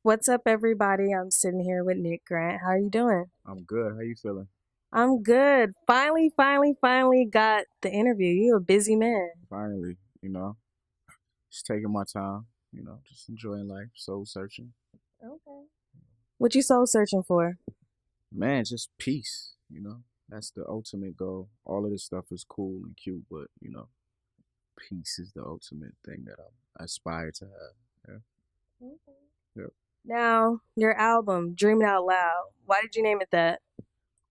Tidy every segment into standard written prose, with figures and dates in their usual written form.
What's up, everybody? I'm sitting here with Nick Grant. How are you doing? I'm good. How you feeling? I'm good. Finally got the interview. You a busy man. Finally, just taking my time, just enjoying life, soul searching. Okay. What you soul searching for? Man, just peace, That's the ultimate goal. All of this stuff is cool and cute, but, peace is the ultimate thing that I aspire to have. Okay. Yeah. Now, your album, Dreaming Out Loud. Why did you name it that?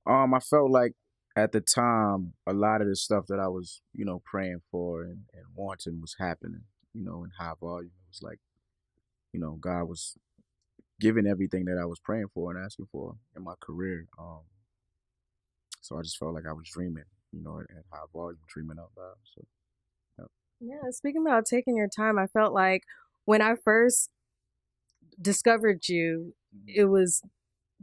I felt like at the time a lot of the stuff that I was, praying for and wanting was happening, in high volume. It was like, God was giving everything that I was praying for and asking for in my career. So I just felt like I was dreaming, at high volume, dreaming out loud. So, yeah. Yeah, speaking about taking your time, I felt like when I first discovered you, it was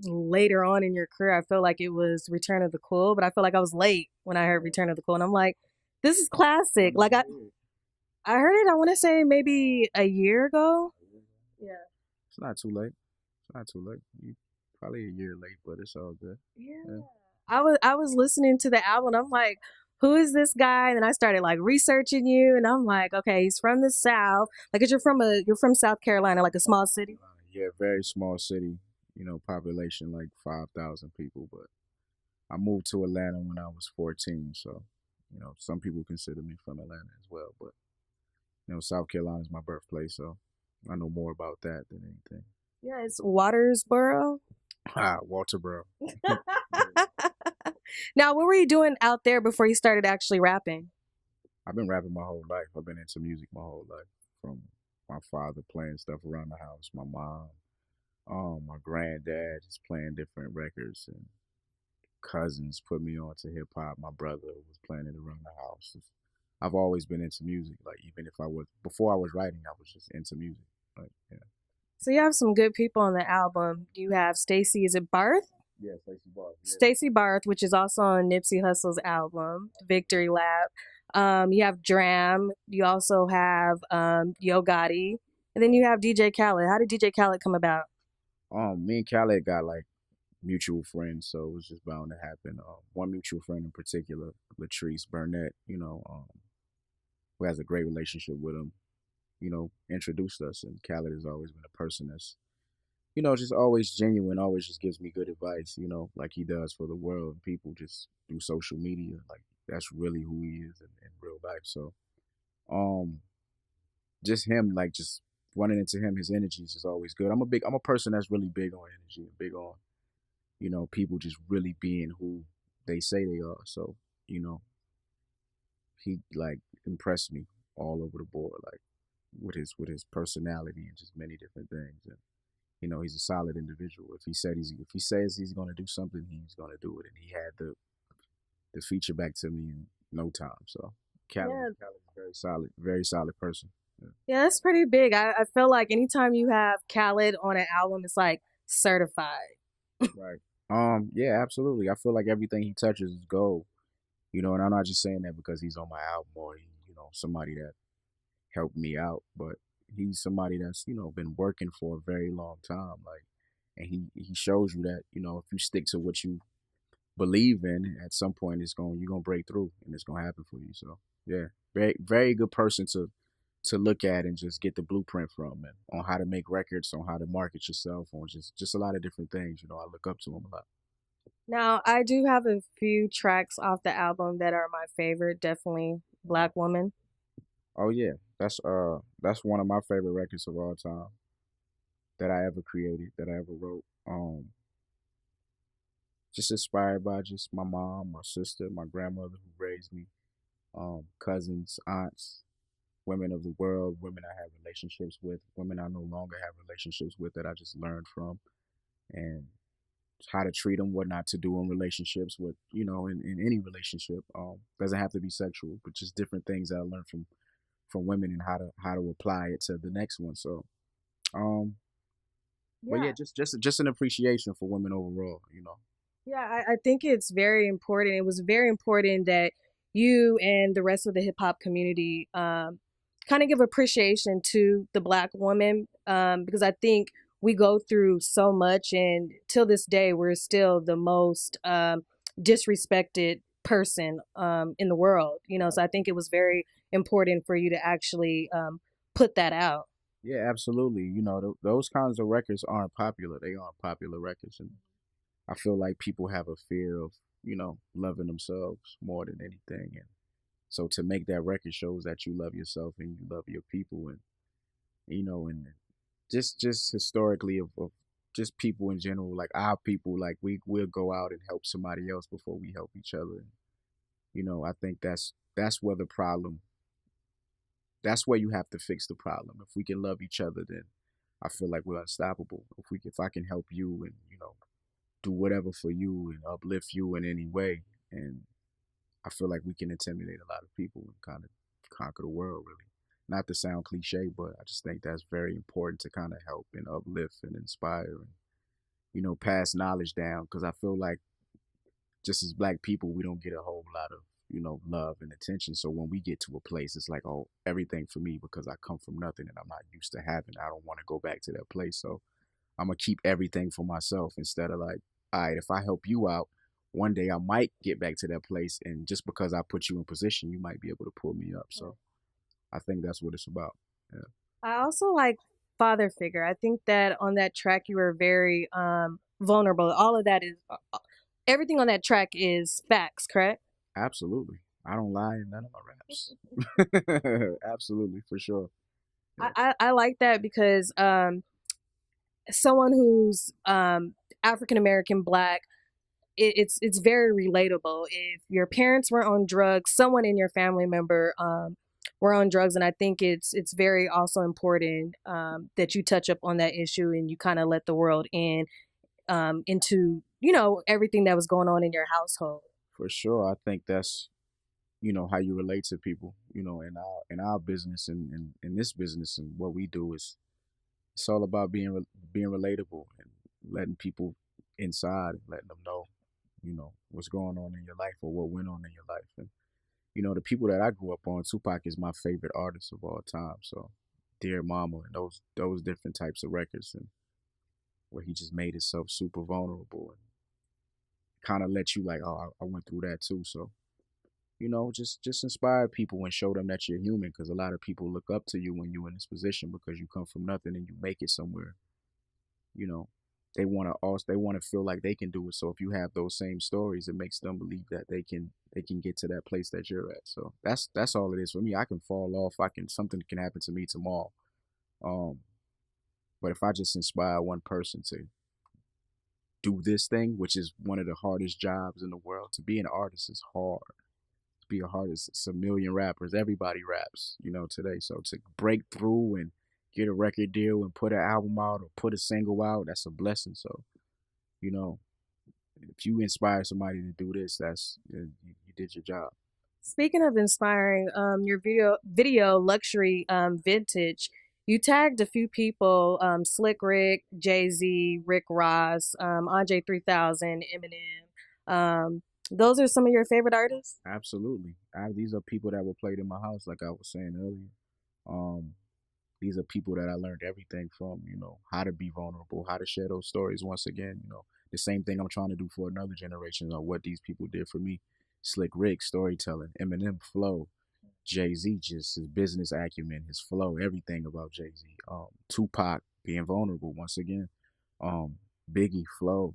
later on in your career. I felt like it was Return of the Cool, but I felt like I was late when I heard Return of the Cool. And I'm like, this is classic. I heard it, I want to say maybe a year ago. Yeah. It's not too late. It's not too late. You probably a year late, but it's all good. Yeah. I was listening to the album and I'm like, who is this guy? And then I started like researching you and I'm like, okay, he's from the South. Like, 'cause you're from South Carolina, like a small city. Yeah, very small city, population like 5,000 people, but I moved to Atlanta when I was 14, so some people consider me from Atlanta as well, but South Carolina is my birthplace, so I know more about that than anything. Yeah, it's Watersboro. Walterboro. Now, what were you doing out there before you started actually rapping? I've been rapping my whole life. I've been into music my whole life. From my father playing stuff around the house, my mom, my granddad just playing different records, and cousins put me on to hip hop. My brother was playing it around the house. I've always been into music. Like even if I was before I was writing, I was just into music. Like yeah. So you have some good people on the album. You have Stacey, is it Barth? Yeah, Stacey Barth. Yeah. Stacey Barth, which is also on Nipsey Hussle's album, Victory Lap. You have Dram. You also have Yo Gotti. And then you have DJ Khaled. How did DJ Khaled come about? Me and Khaled got like mutual friends, so it was just bound to happen. One mutual friend in particular, Latrice Burnett, who has a great relationship with him, introduced us. And Khaled has always been a person that's, just always genuine, always just gives me good advice, like he does for the world and people just through social media. Like that's really who he is in real life. So, um, just him, like just running into him, his energy is just always good. I'm a person that's really big on energy and big on, people just really being who they say they are. So, you know, he like impressed me all over the board, like with his personality and just many different things. And he's a solid individual. If he says he's going to do something, he's going to do it. And he had the feature back to me in no time. So Yeah, Callie is very solid person. Yeah. yeah, that's pretty big. I feel like anytime you have Khaled on an album, it's like certified. Right. Yeah, absolutely. I feel like everything he touches is gold. And I'm not just saying that because he's on my album or somebody that helped me out, but he's somebody that's, been working for a very long time. Like, and he shows you that, if you stick to what you believe in, at some point you're gonna break through and it's gonna happen for you. So yeah, very very good person to look at and just get the blueprint from, and on how to make records, on how to market yourself, on just a lot of different things. I look up to him a lot. Now, I do have a few tracks off the album that are my favorite. Definitely Black Woman. Oh yeah, that's one of my favorite records of all time that I ever created, that I ever wrote. Just inspired by just my mom, my sister, my grandmother who raised me, cousins, aunts, women of the world, women I have relationships with, women I no longer have relationships with that I just learned from, and how to treat them, what not to do in relationships, with in any relationship. Doesn't have to be sexual, but just different things that I learned from women and how to apply it to the next one. So, um, but yeah, Yeah. just an appreciation for women overall. Yeah, I think it's very important. It was very important that you and the rest of the hip hop community kind of give appreciation to the Black woman, because I think we go through so much, and till this day, we're still the most disrespected person in the world. So I think it was very important for you to actually put that out. Yeah, absolutely. Those kinds of records aren't popular. They aren't popular records, and I feel like people have a fear of, loving themselves more than anything. And so to make that record shows that you love yourself and you love your people, and just historically of just people in general, like our people, like we'll go out and help somebody else before we help each other. And, I think that's where the problem that's where you have to fix the problem. If we can love each other, then I feel like we're unstoppable. If I can help you and, do whatever for you and uplift you in any way, and I feel like we can intimidate a lot of people and kind of conquer the world, really. Not to sound cliche, but I just think that's very important to kind of help and uplift and inspire and, pass knowledge down. Because I feel like just as Black people, we don't get a whole lot of, love and attention. So when we get to a place, it's like, oh, everything for me because I come from nothing and I'm not used to having. I don't want to go back to that place. So I'm gonna keep everything for myself instead of like, all right, if I help you out, one day I might get back to that place, and just because I put you in position, you might be able to pull me up. So I think that's what it's about. Yeah, I also like father figure. I think that on that track you were very vulnerable. All of that is everything on that track is facts, correct? absolutely. I don't lie in none of my raps. Absolutely, for sure. I, Yeah, I like that because someone who's African American, Black, it's very relatable. If your parents were on drugs, someone in your family member were on drugs, and I think it's very also important that you touch up on that issue and you kind of let the world in into everything that was going on in your household. for sure. I think that's how you relate to people. In our business and in this business and what we do is it's all about being relatable and letting people inside and letting them know what's going on in your life or what went on in your life. And the people that I grew up on, Tupac is my favorite artist of all time. So Dear Mama and those different types of records, and where he just made himself super vulnerable and kind of let you like, oh, I went through that too. So just inspire people and show them that you're human, because a lot of people look up to you when you're in this position because you come from nothing and you make it somewhere. you know they want to feel like they can do it. So if you have those same stories, it makes them believe that they can get to that place that you're at. So that's all it is for me. I can fall off, something can happen to me tomorrow, um but if I just inspire one person to do this thing, which is one of the hardest jobs in the world, to be an artist is hard. To be a artist, it's a million rappers, everybody raps, today. So to break through and get a record deal and put an album out or put a single out, that's a blessing. So you know if you inspire somebody to do this, you did your job. Speaking of inspiring, your video luxury vintage, you tagged a few people: Slick Rick, Jay Z, Rick Ross, Andre 3000, Eminem. Those are some of your favorite artists. Absolutely. These are people that were played in my house, like I was saying earlier. Um, these are people that I learned everything from, how to be vulnerable, how to share those stories once again, the same thing I'm trying to do for another generation of what these people did for me. Slick Rick, storytelling, Eminem, flow, Jay Z, just his business acumen, his flow, everything about Jay Z. Tupac, being vulnerable once again. Um, Biggie, flow,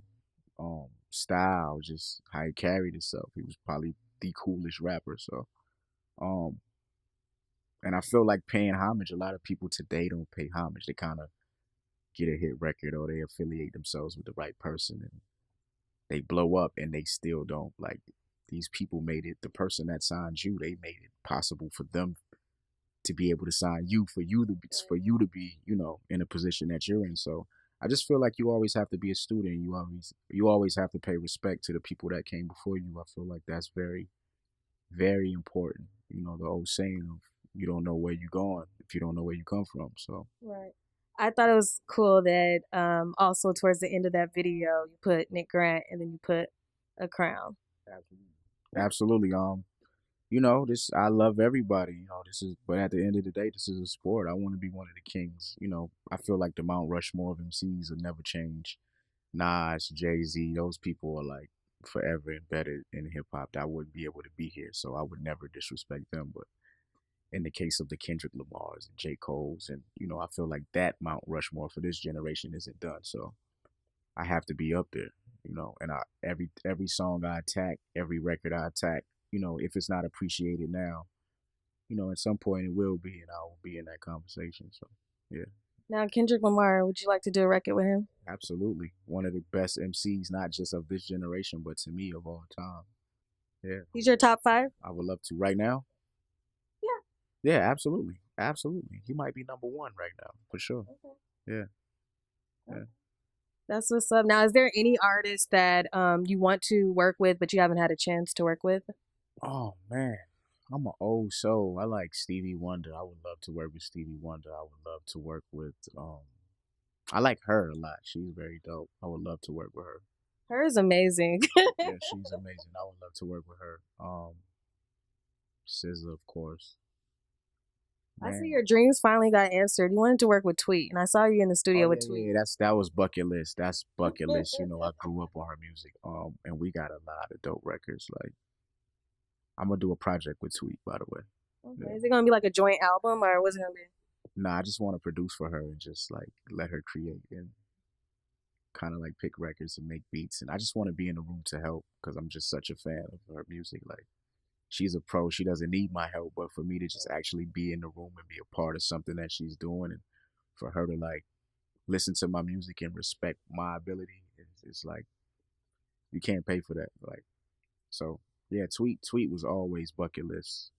style, just how he carried himself. He was probably the coolest rapper. So, um, and I feel like paying homage. A lot of people today don't pay homage. They kind of get a hit record or they affiliate themselves with the right person and they blow up and they still don't. Like, these people made it. The person that signed you, they made it possible for them to be able to sign you, for you to be in a position that you're in. So I just feel like you always have to be a student. You always have to pay respect to the people that came before you. I feel like that's very, very important. The old saying of, you don't know where you're going if you don't know where you come from. So Right. I thought it was cool that also towards the end of that video you put Nick Grant and then you put a crown. absolutely. Absolutely. this I love everybody. This is but at the end of the day, this is a sport. I want to be one of the kings. I feel like the Mount Rushmore of MCs will never change. Nas, Jay-Z, those people are like forever embedded in hip hop. That I wouldn't be able to be here, so I would never disrespect them. But in the case of the Kendrick Lamars and J. Cole's, and I feel like that Mount Rushmore for this generation isn't done. So I have to be up there, and every song I attack, every record I attack, if it's not appreciated now, at some point it will be, and I will be in that conversation. So yeah, Now, Kendrick Lamar, would you like to do a record with him? absolutely. One of the best MCs, not just of this generation, but to me of all time. Yeah, He's your top five? I would love to. Right now? Yeah. Yeah, absolutely. Absolutely. He might be number one right now, for sure. Okay. Yeah. Yeah. That's what's up. Now, is there any artist that you want to work with, but you haven't had a chance to work with? Oh man, I'm an old soul. I like Stevie Wonder. I would love to work with Stevie Wonder. I would love to work with I like her a lot. She's very dope. I would love to work with her. Her is amazing. Yeah, she's amazing. I would love to work with her. SZA, of course. I see Man. your dreams finally got answered. You wanted to work with Tweet, and I saw you in the Oh studio with yeah, Tweet. yeah. That was bucket list. That's bucket list. I grew up on her music. And we got a lot of dope records. Like I'm gonna do a project with Tweet, by the way. Okay. Yeah. Is it gonna be like a joint album, or what's it gonna be? Nah, I just want to produce for her and just like let her create and kind of like pick records and make beats. And I just want to be in the room to help because I'm just such a fan of her music. Like she's a pro. She doesn't need my help, but for me to just actually be in the room and be a part of something that she's doing, and for her to like listen to my music and respect my ability, it's like you can't pay for that. Like so, yeah. Tweet was always bucket list.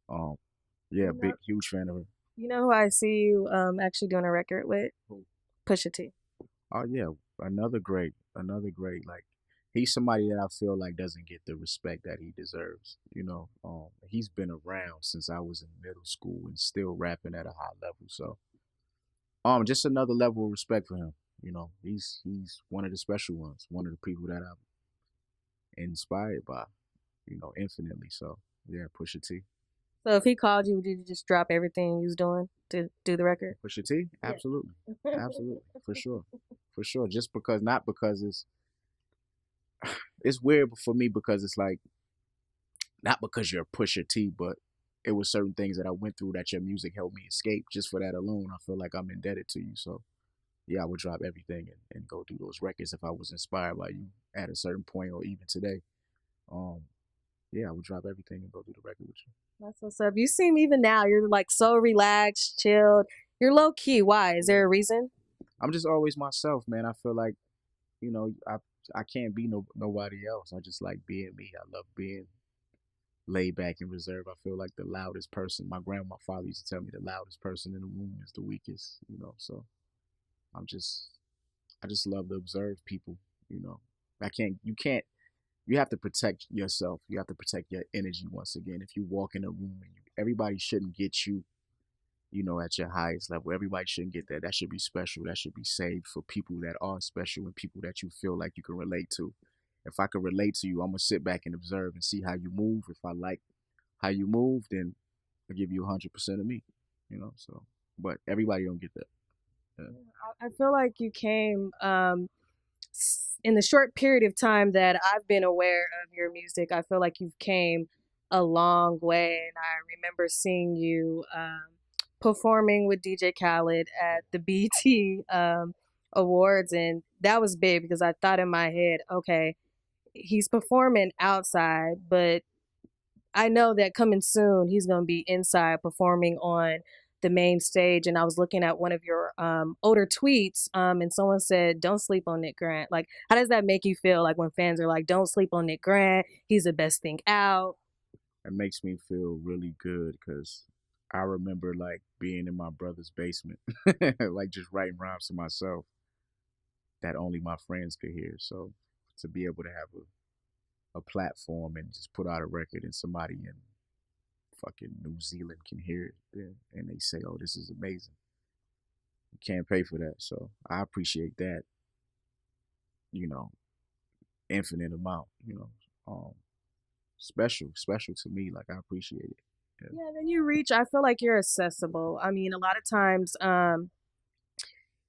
Um, yeah, You know, big huge fan of her. you know who I see you actually doing a record with? Who? Pusha T. Oh yeah, another great. Like he's somebody that I feel like doesn't get the respect that he deserves. He's been around since I was in middle school and still rapping at a high level. So, just another level of respect for him. He's one of the special ones, one of the people that I'm inspired by. Infinitely. So yeah, Pusha T. So if he called you, would you just drop everything you was doing to do the record? Pusha T, Yeah. absolutely, absolutely, for sure. Just because, not because it's weird for me because it's like not because you're a Pusha T, but it was certain things that I went through that your music helped me escape. Just for that alone, I feel like I'm indebted to you. So yeah, I would drop everything and go do those records if I was inspired by you at a certain point or even today. Um, yeah, I would drop everything and go do the record with you. That's what's up. You seem even now, you're like so relaxed, chilled. You're low key. Why? Is there a reason? I'm just always myself, man. I feel like I can't be nobody else. I just like being me. I love being laid back and reserved. I feel like the loudest person. My father used to tell me the loudest person in the room is the weakest. So I'm just I just love to observe people. You know, I can't. You can't. You have to protect yourself. You have to protect your energy once again. If you walk in a room and everybody shouldn't get you, at your highest level. Everybody shouldn't get that. That should be special. That should be saved for people that are special and people that you feel like you can relate to. If I can relate to you, I'm gonna sit back and observe and see how you move. If I like how you move, then I give you 100% of me. So but everybody don't get that. Yeah. I feel like you came in the short period of time that I've been aware of your music. I feel like you've came a long way, and I remember seeing you performing with DJ Khaled at the BT Awards, and that was big because I thought in my head, okay, he's performing outside, but I know that coming soon he's going to be inside performing on the main stage. And I was looking at one of your older tweets, and someone said, "Don't sleep on Nick Grant." Like, how does that make you feel? Like when fans are like, "Don't sleep on Nick Grant. He's the best thing out." It makes me feel really good because I remember like being in my brother's basement, like just writing rhymes to myself that only my friends could hear. So to be able to have a platform and just put out a record and somebody in fucking New Zealand can hear it and they say, "Oh, this is amazing." You can't pay for that, so I appreciate that. You know, infinite amount. Um, special to me. Like I appreciate it. Yeah. Yeah, then you reach, I feel like you're accessible. I mean, a lot of times,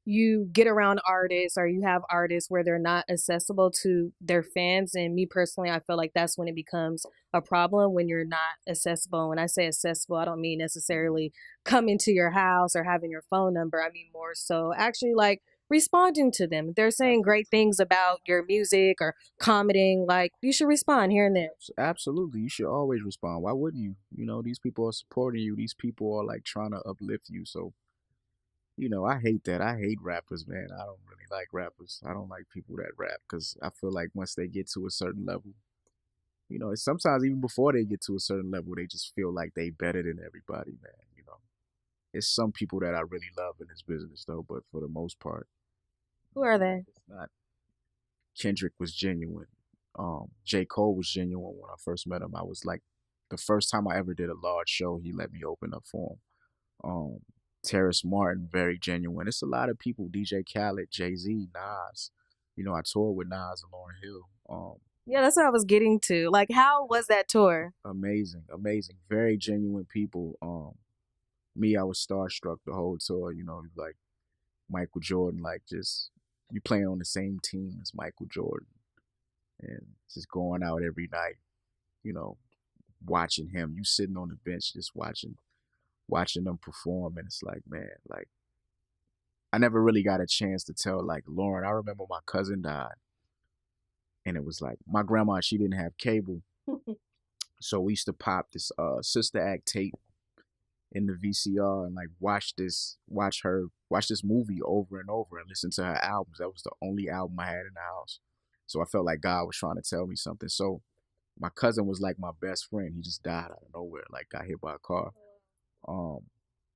you get around artists or you have artists where they're not accessible to their fans. And me personally, I feel like that's when it becomes a problem when you're not accessible. When I say accessible, I don't mean necessarily coming to your house or having your phone number. I mean more so actually like responding to them. If they're saying great things about your music or commenting, like you should respond here and there. Absolutely, you should always respond. Why wouldn't you? You know, these people are supporting you. These people are like trying to uplift you. So I hate that. I hate rappers, man. I don't really like rappers. I don't like people that rap because I feel like once they get to a certain level, it's sometimes even before they get to a certain level, they just feel like they better than everybody, man. It's some people that I really love in this business though, but for the most part, Who are they? it's not. Kendrick was genuine. J. Cole was genuine when I first met him. I was like, the first time I ever did a large show, he let me open up for him. Terrace Martin, very genuine. It's a lot of people. DJ Khaled, Jay Z, Nas. I toured with Nas and Lauryn Hill. Yeah, that's what I was getting to. Like, how was that tour? Amazing, amazing, very genuine people. Me, I was starstruck the whole tour. Like Michael Jordan, like just you playing on the same team as Michael Jordan, and just going out every night. You know, watching him. You sitting on the bench just watching them perform, and it's like, man, like I never really got a chance to tell like Lauren. I remember my cousin died, and it was like my grandma. She didn't have cable, so we used to pop this Sister Act tape in the VCR and like watch this movie over and over and listen to her albums. That was the only album I had in the house. So I felt like God was trying to tell me something. So my cousin was like my best friend. He just died out of nowhere, like got hit by a car. Um,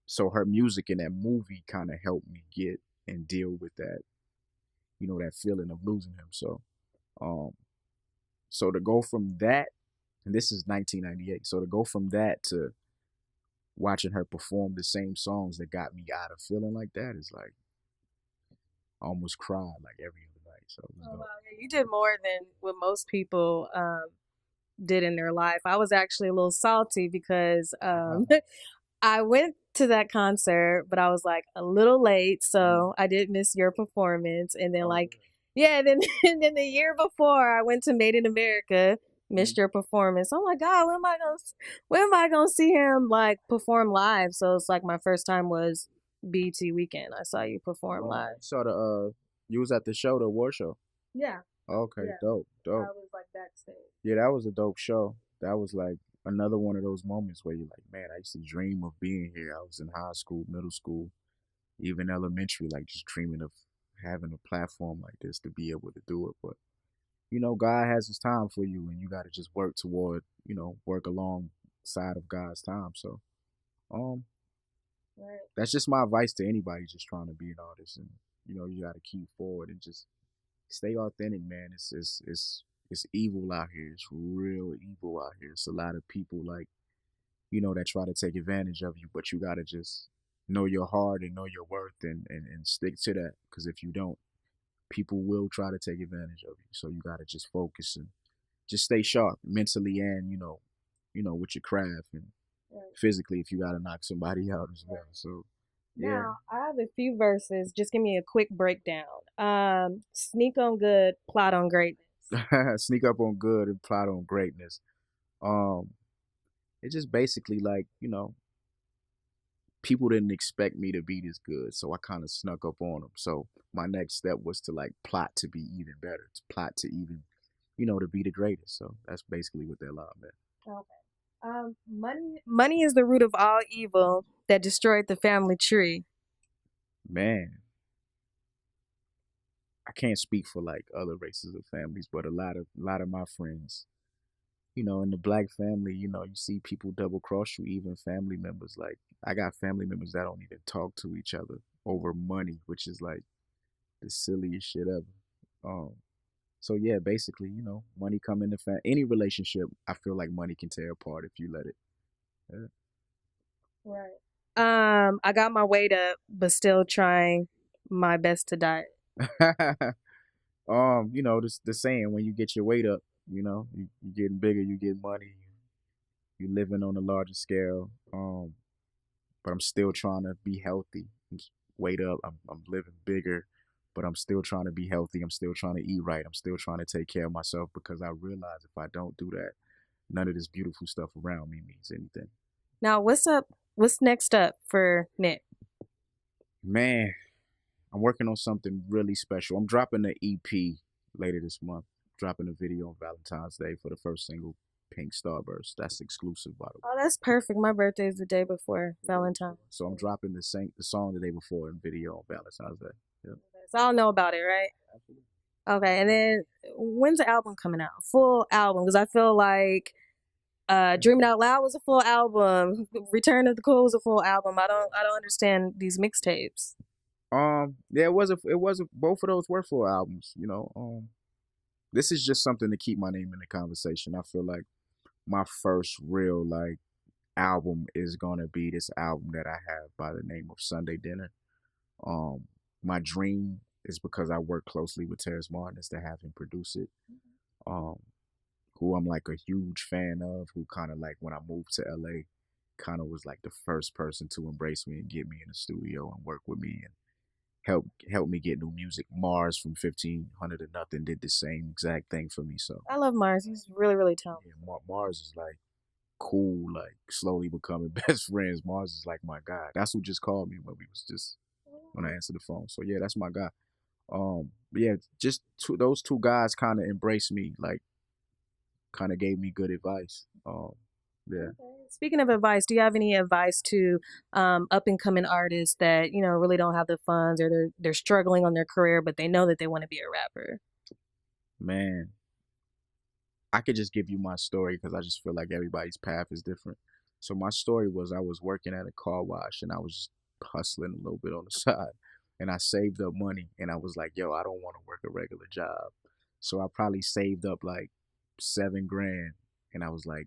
so her music in that movie kind of helped me get and deal with that, that feeling of losing him. Um, so to go from that, and this is 1998. So to go from that to watching her perform the same songs that got me out of feeling like that is like I almost cried like every other night. So it was Oh, wow. dope. Yeah, you did more than what most people did in their life. I was actually a little salty because I went to that concert, but I was like a little late, so I did miss your performance. And then, like, yeah, then and then the year before, I went to Made in America, missed your performance. Oh my God, when am I gonna see him like perform live? So it's like my first time was BT weekend. I saw you perform live. Saw you was at the show, the award show. Yeah, Okay, yeah, dope, I dope. was like backstage. Yeah, that was a dope show. That was like another one of those moments where you're like, man, I used to dream of being here. I was in high school, middle school, even elementary, like just dreaming of having a platform like this to be able to do it. But God has his time for you, and you got to just work toward, work alongside of God's time. So, um, Right. that's just my advice to anybody just trying to be an artist, and you got to keep forward and just stay authentic, man. It's evil out here. It's real evil out here. It's a lot of people like that try to take advantage of you, but you got to just know your heart and know your worth and stick to that. Because if you don't, people will try to take advantage of you. So you got to just focus and just stay sharp mentally and with your craft and Right. physically if you got to knock somebody out as well. So yeah, Now, I have a few verses. Just give me a quick breakdown. Sneak on good, plot on greatness. sneak up on good and plot on greatness. Um, it's just basically like people didn't expect me to be this good, so I kind of snuck up on them. So my next step was to like plot to be even better, to plot to even to be the greatest. So that's basically what that line meant. Okay. Money is the root of all evil that destroyed the family tree. Man, I can't speak for like other races of families, but a lot of my friends, in the black family, you see people double cross you, even family members. Like I got family members that don't even talk to each other over money, which is like the silliest shit ever. Um, so yeah, basically, money come into any relationship. I feel like money can tear apart if you let it. Right. I got my weight up, but still trying my best to diet. The saying when you get your weight up, You know, you getting bigger, you get money, you living on a larger scale. But I'm still trying to be healthy. Weight up. I'm living bigger, but I'm still trying to be healthy. I'm still trying to eat right. I'm still trying to take care of myself because I realize if I don't do that, none of this beautiful stuff around me means anything. Now, what's up? What's next up for Nick? Man, I'm working on something really special. I'm dropping an EP later this month. Dropping a video on Valentine's Day for the first single, Pink Starburst. That's exclusive, by the way. Oh, that's perfect. My birthday is the day before Valentine's. So I'm dropping the song the day before and video on Valentine's Day. Yeah. So I'll know about it, right? Absolutely. Okay, and then when's the album coming out? Full album, because I feel like Dreaming Out Loud was a full album. Return of the Cool was a full album. I don't understand these mixtapes. Yeah, it was a both of those were full albums, you know. This is just something to keep my name in the conversation. I feel like my first real like album is gonna be this album that I have by the name of Sunday Dinner. Um, my dream is because I work closely with Terrence Martin is to have him produce it. Um, who I'm like a huge fan of, who kind of like when I moved to LA, kind of was like the first person to embrace me and get me in the studio and work with me and help me get new music. Mars from 1500 to Nothing did the same exact thing for me. So I love Mars. He's really, really talented. yeah, Mars is like cool, like slowly becoming best friends. Mars is like my guy. That's who just called me when I answered the phone. So yeah, that's my guy. Yeah, just those two guys kind of embraced me, like kind of gave me good advice. Yeah. Okay. Speaking of advice, do you have any advice to up and coming artists that really don't have the funds, or they're struggling on their career, but they know that they want to be a rapper? Man, I could just give you my story because I just feel like everybody's path is different. So my story was I was working at a car wash and I was hustling a little bit on the side and I saved up money and I was like, yo, I don't want to work a regular job. So I probably saved up like 7 grand and I was like,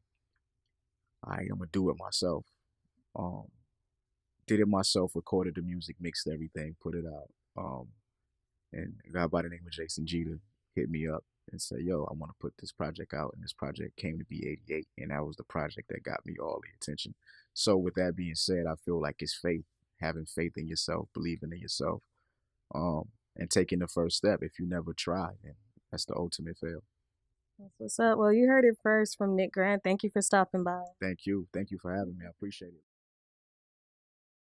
all right, I'm gonna do it myself. Um, did it myself, recorded the music, mixed everything, put it out. And a guy by the name of Jason Jeter hit me up and said, yo, I want to put this project out. And this project came to be 88. And that was the project that got me all the attention. So with that being said, I feel like it's faith, having faith in yourself, believing in yourself, and taking the first step. If you never try, then that's the ultimate fail. That's what's up. Well, you heard it first from Nick Grant. Thank you for stopping by. Thank you. Thank you for having me. I appreciate it.